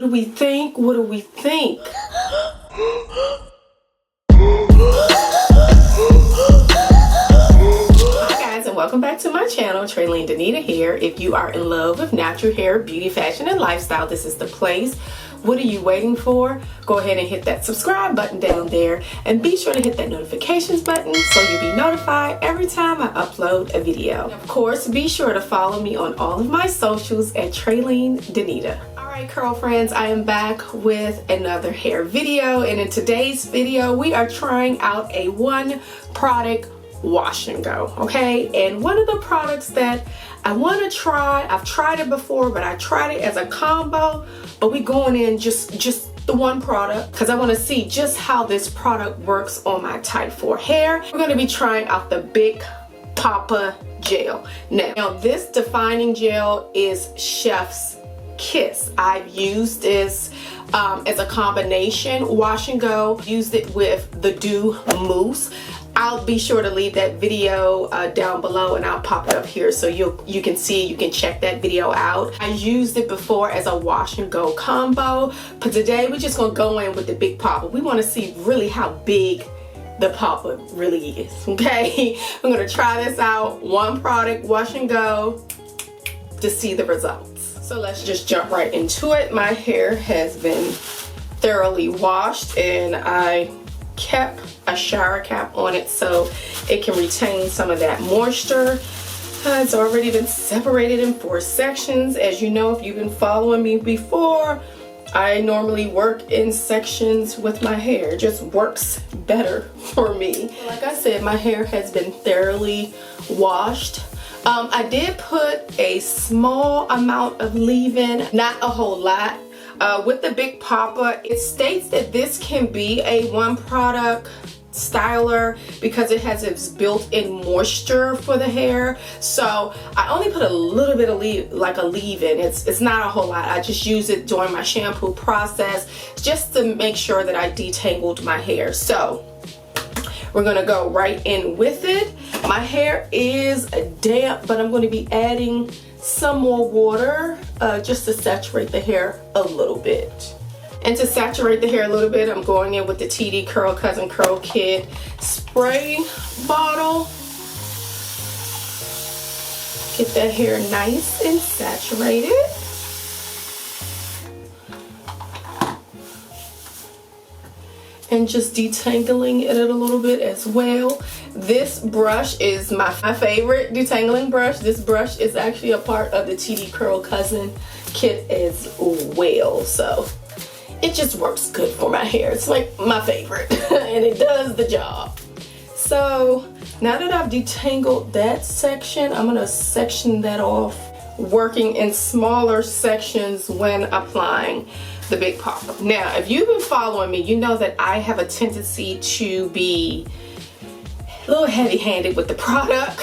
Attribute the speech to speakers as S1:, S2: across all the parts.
S1: What do we think? What do we think? Hi guys, and welcome back to my channel. Trailing Danita here. If you are in love with natural hair, beauty, fashion, and lifestyle, this is the place. What are you waiting for? Go ahead and hit that subscribe button down there, and be sure to hit that notifications button so you'll be notified every time I upload a video. And of course, be sure to follow me on all of my socials at Trailing Danita. Alright curl friends, I am back with another hair video, and in today's video we are trying out a one product wash and go. Okay, and one of the products that I want to try, I've tried it before, but I tried it as a combo, but we going in just the one product because I want to see just how this product works on my type 4 hair. We're going to be trying out the Big Poppa Gel. Now this defining gel is Chef's Kiss. I've used this as a combination wash and go. Used it with the Doux mousse. I'll be sure to leave that video down below, and I'll pop it up here so you can see, you can check that video out. I used it before as a wash and go combo, but today we're just gonna go in with the Big Poppa. We want to see really how big the Poppa really is. Okay, I'm gonna try this out, one product wash and go, to see the results. So let's just jump right into it. My hair has been thoroughly washed, and I kept a shower cap on it so it can retain some of that moisture. It's already been separated in 4 sections. As you know, if you've been following me before, I normally work in sections with my hair. It just works better for me. Like I said, my hair has been thoroughly washed. I did put a small amount of leave-in, not a whole lot. With the Big Poppa, it states that this can be a one product styler because it has its built-in moisture for the hair. So I only put a little bit of leave-in. It's not a whole lot. I just use it during my shampoo process just to make sure that I detangled my hair. So we're gonna go right in with it. My hair is damp, but I'm going to be adding some more water just to saturate the hair a little bit. And to saturate the hair a little bit, I'm going in with the TD Curl Cousin Curl Kit spray bottle. Get that hair nice and saturated. And just detangling it a little bit as well. This brush is my favorite detangling brush. This brush is actually a part of the TD Curl Cousin kit as well. So it just works good for my hair. It's like my favorite and it does the job. So now that I've detangled that section, I'm gonna section that off, working in smaller sections when applying the Big Poppa. Now, if you've been following me, you know that I have a tendency to be a little heavy-handed with the product.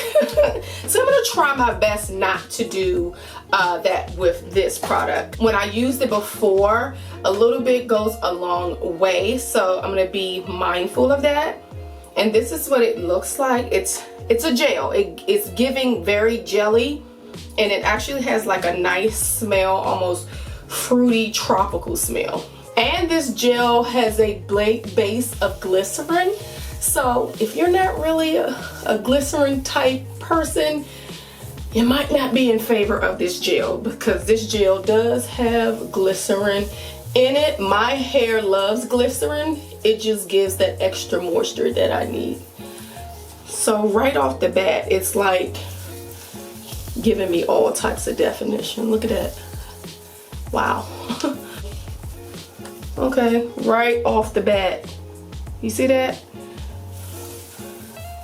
S1: So I'm gonna try my best not to do that with this product. When I used it before, a little bit goes a long way, so I'm gonna be mindful of that. And this is what it looks like. It's a gel. It's giving very jelly, and it actually has like a nice smell, almost fruity tropical smell. And this gel has a base of glycerin. So if you're not really a glycerin type person, you might not be in favor of this gel, because this gel does have glycerin in it. My hair loves glycerin. It just gives that extra moisture that I need. So right off the bat, it's like giving me all types of definition. Look at that. Wow. Okay, right off the bat. You see that?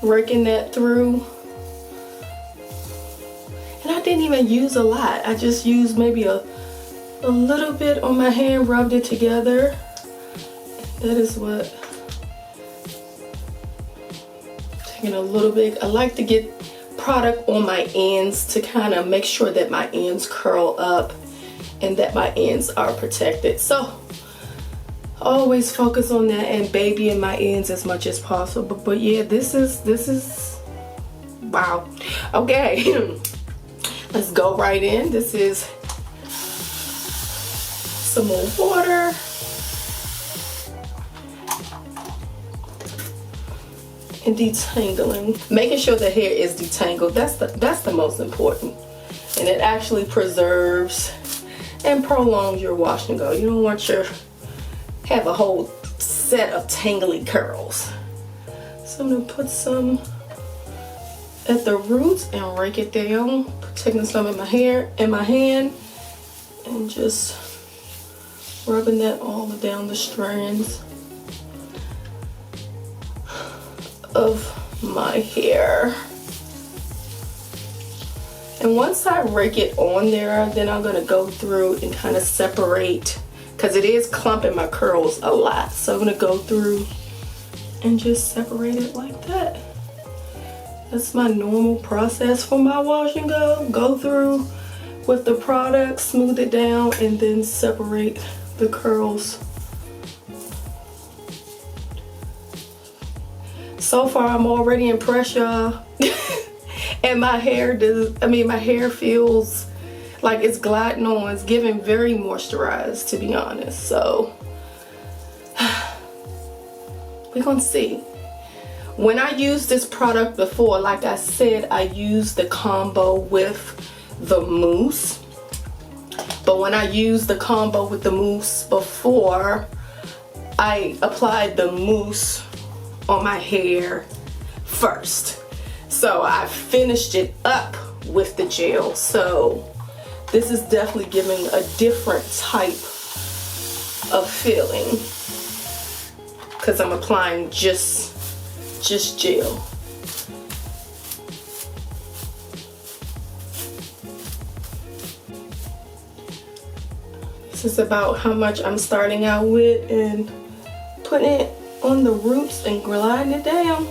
S1: Working that through. And I didn't even use a lot. I just used maybe a little bit on my hand, rubbed it together. That is what. Taking a little bit. I like to get product on my ends to kind of make sure that my ends curl up and that my ends are protected. So always focus on that and babying my ends as much as possible. But yeah, this is wow. Okay. Let's go right in. This is some more water. And detangling, making sure the hair is detangled. That's the most important, and it actually preserves and prolongs your wash and go. You don't want your have a whole set of tangly curls. So I'm gonna put some at the roots and rake it down, taking some in my hair in my hand and just rubbing that all down the strands of my hair. And once I rake it on there, then I'm gonna go through and kind of separate, because it is clumping my curls a lot. So I'm gonna go through and just separate it like that. That's my normal process for my wash and go. Go through with the product, smooth it down, and then separate the curls. So far, I'm already impressed, y'all. And my hair my hair feels like it's gliding on. It's giving very moisturized, to be honest. So we're gonna see. When I used this product before, like I said, I used the combo with the mousse. But when I used the combo with the mousse before, I applied the mousse on my hair first. So I finished it up with the gel. So this is definitely giving a different type of feeling because I'm applying just gel. This is about how much I'm starting out with and putting it on the roots and gliding it down.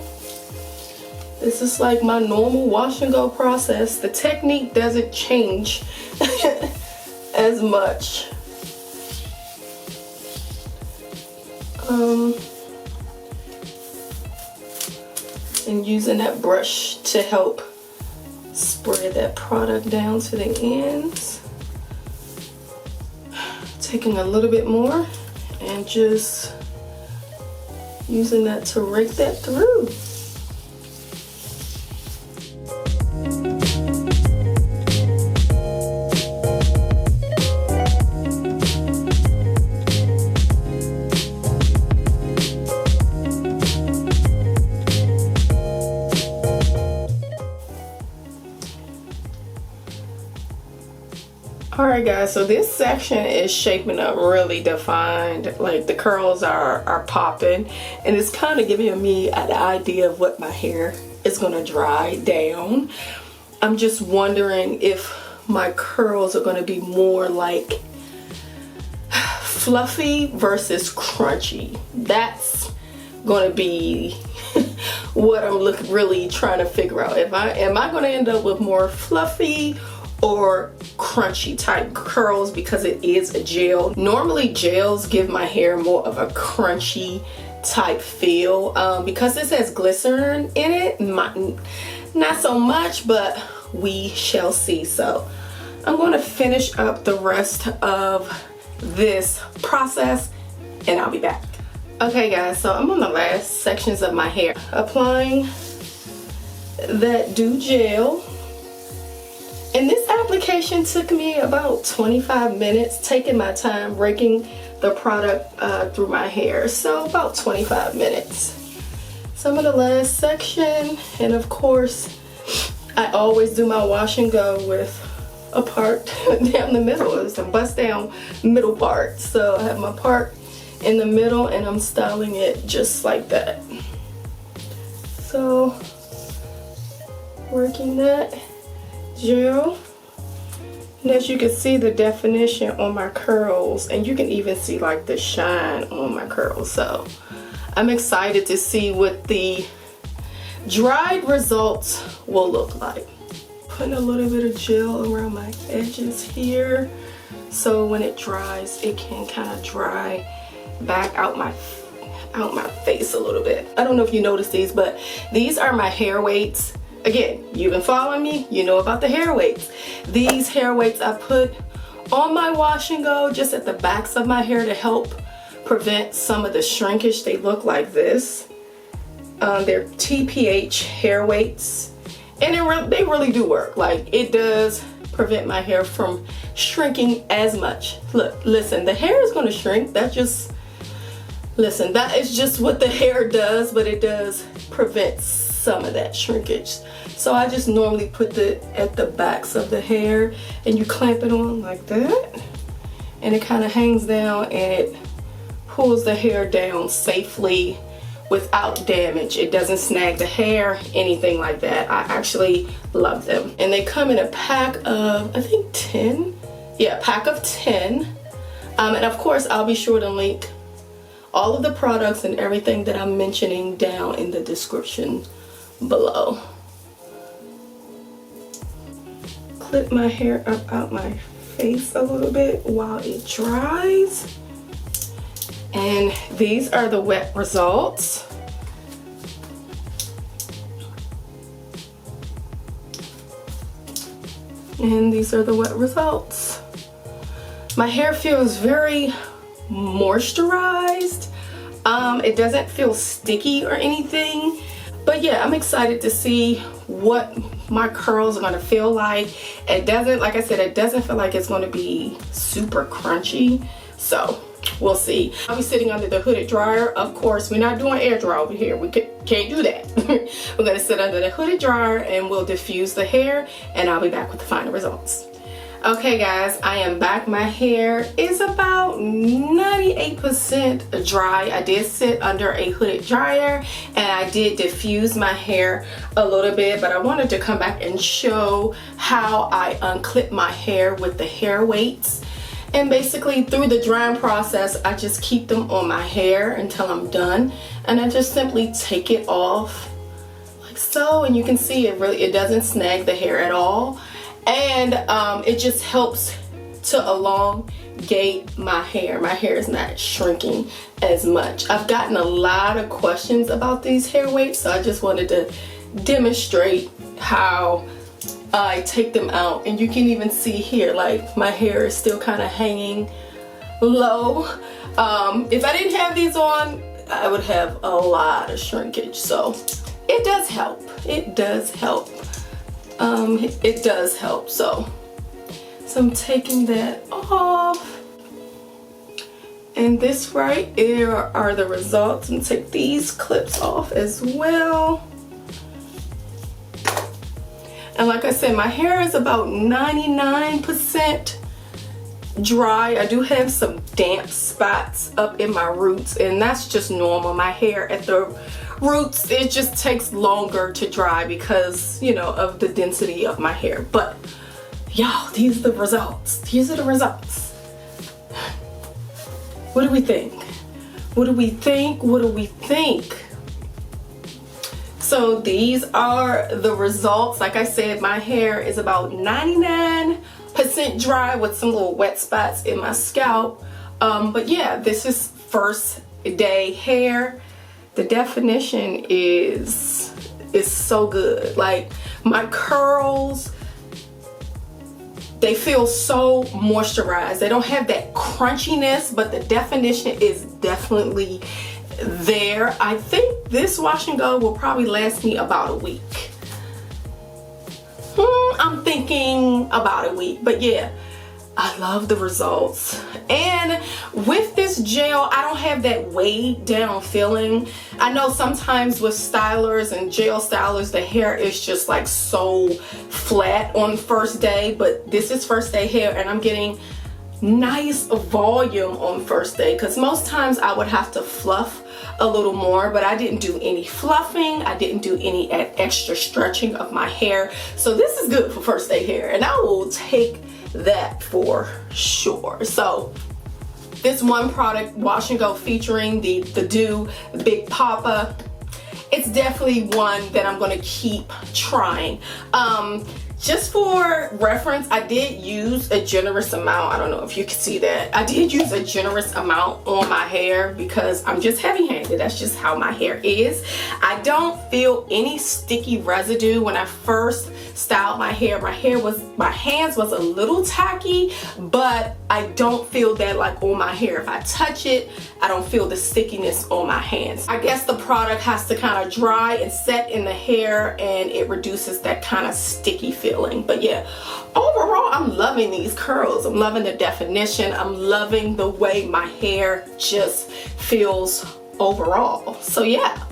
S1: This is like my normal wash and go process. The technique doesn't change as much. And using that brush to help spread that product down to the ends. Taking a little bit more and just using that to rake that through. Alright guys, so this section is shaping up really defined. Like the curls are popping, and it's kind of giving me an idea of what my hair is going to dry down. I'm just wondering if my curls are going to be more like fluffy versus crunchy. That's going to be what I'm really trying to figure out. Am I going to end up with more fluffy or crunchy type curls, because it is a gel. Normally gels give my hair more of a crunchy type feel. Because this has glycerin in it, not so much, but we shall see. So I'm going to finish up the rest of this process and I'll be back. Okay guys, so I'm on the last sections of my hair. Applying that Doux gel. And this application took me about 25 minutes, taking my time raking the product through my hair. So about 25 minutes. Some of the last section, and of course, I always do my wash and go with a part down the middle. It's a bust down middle part. So I have my part in the middle and I'm styling it just like that. So working that gel, and as you can see the definition on my curls, and you can even see like the shine on my curls. So I'm excited to see what the dried results will look like. Putting a little bit of gel around my edges here, so when it dries it can kind of dry back out my face a little bit. I don't know if you noticed these, but these are my hair weights. Again, you've been following me, you know about the hair weights. These hair weights I put on my wash and go, just at the backs of my hair to help prevent some of the shrinkage. They look like this. They're TapH hair weights, and they really do work. Like, it does prevent my hair from shrinking as much. Look, listen, the hair is going to shrink. That is just what the hair does, but it does prevent some of that shrinkage. So I just normally put it at the backs of the hair, and you clamp it on like that, and it kind of hangs down and it pulls the hair down safely without damage. It doesn't snag the hair, anything like that. I actually love them. And they come in a pack of, I think 10. Yeah, pack of 10. And of course, I'll be sure to link all of the products and everything that I'm mentioning down in the description below. Clip my hair up out my face a little bit while it dries. And these are the wet results. And these are the wet results. My hair feels very moisturized. It doesn't feel sticky or anything. But yeah, I'm excited to see what my curls are going to feel like. It doesn't, like I said, it doesn't feel like it's going to be super crunchy. So we'll see. I'll be sitting under the hooded dryer. Of course, we're not doing air dry over here. We can't do that. We're going to sit under the hooded dryer and we'll diffuse the hair, and I'll be back with the final results. Okay guys, I am back. My hair is about 98% dry. I did sit under a hooded dryer and I did diffuse my hair a little bit, but I wanted to come back and show how I unclip my hair with the hair weights. And basically through the drying process, I just keep them on my hair until I'm done, and I just simply take it off like so, and you can see it doesn't snag the hair at all. And it just helps to elongate my hair. My hair is not shrinking as much. I've gotten a lot of questions about these hair weights, so I just wanted to demonstrate how I take them out. And you can even see here, like, my hair is still kind of hanging low. If I didn't have these on, I would have a lot of shrinkage. So it does help. It does help. It does help. So I'm taking that off, and this right here are the results. And take these clips off as well. And like I said, my hair is about 99% dry. I do have some damp spots up in my roots, and that's just normal. My hair at the roots, it just takes longer to dry because, you know, of the density of my hair. But y'all, these are the results. These are the results. What do we think? What do we think? What do we think? So these are the results. Like I said, my hair is about 99% dry with some little wet spots in my scalp. But yeah, this is first day hair. The definition is so good. Like, my curls, they feel so moisturized. They don't have that crunchiness, but the definition is definitely there. I think this wash and go will probably last me about a week. I'm thinking about a week, but yeah, I love the results. And with this gel, I don't have that weighed down feeling. I know sometimes with stylers and gel stylers, the hair is just like so flat on first day, but this is first day hair, and I'm getting nice volume on first day, because most times I would have to fluff a little more, but I didn't do any fluffing. I didn't do any extra stretching of my hair. So this is good for first day hair, and I will take that for sure. So this one product, wash and go, featuring the Doux Big Poppa, it's definitely one that I'm going to keep trying. Just for reference, I did use a generous amount. I don't know if you can see that. I did use a generous amount on my hair because I'm just heavy-handed. That's just how my hair is. I don't feel any sticky residue. When I first styled my hands was a little tacky, but I don't feel that like on my hair. If I touch it, I don't feel the stickiness on my hands. I guess the product has to kind of dry and set in the hair, and it reduces that kind of sticky feeling. But yeah, overall, I'm loving these curls. I'm loving the definition. I'm loving the way my hair just feels overall. So yeah.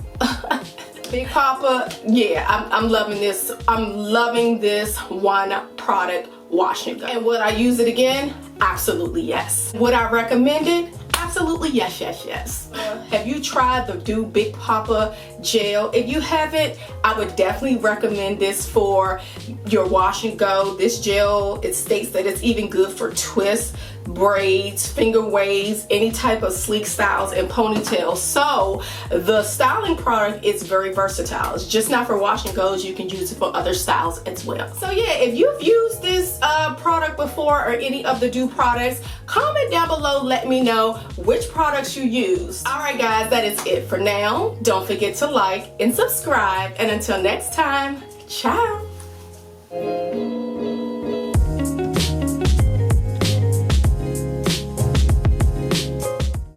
S1: Big Poppa, yeah, I'm loving this. I'm loving this one product wash and go. And would I use it again? Absolutely yes. Would I recommend it? Absolutely yes, yes, yes. Have you tried the Doux Big Poppa Gel? If you haven't, I would definitely recommend this for your wash and go. This gel, it states that it's even good for twists, braids, finger waves, any type of sleek styles and ponytails. So the styling product is very versatile. It's just not for wash and goes. You can use it for other styles as well. So yeah, if you've used this product before or any of the Doux products, comment down below, let me know which products you use. Alright guys, that is it for now. Don't forget to like and subscribe, and until next time, ciao.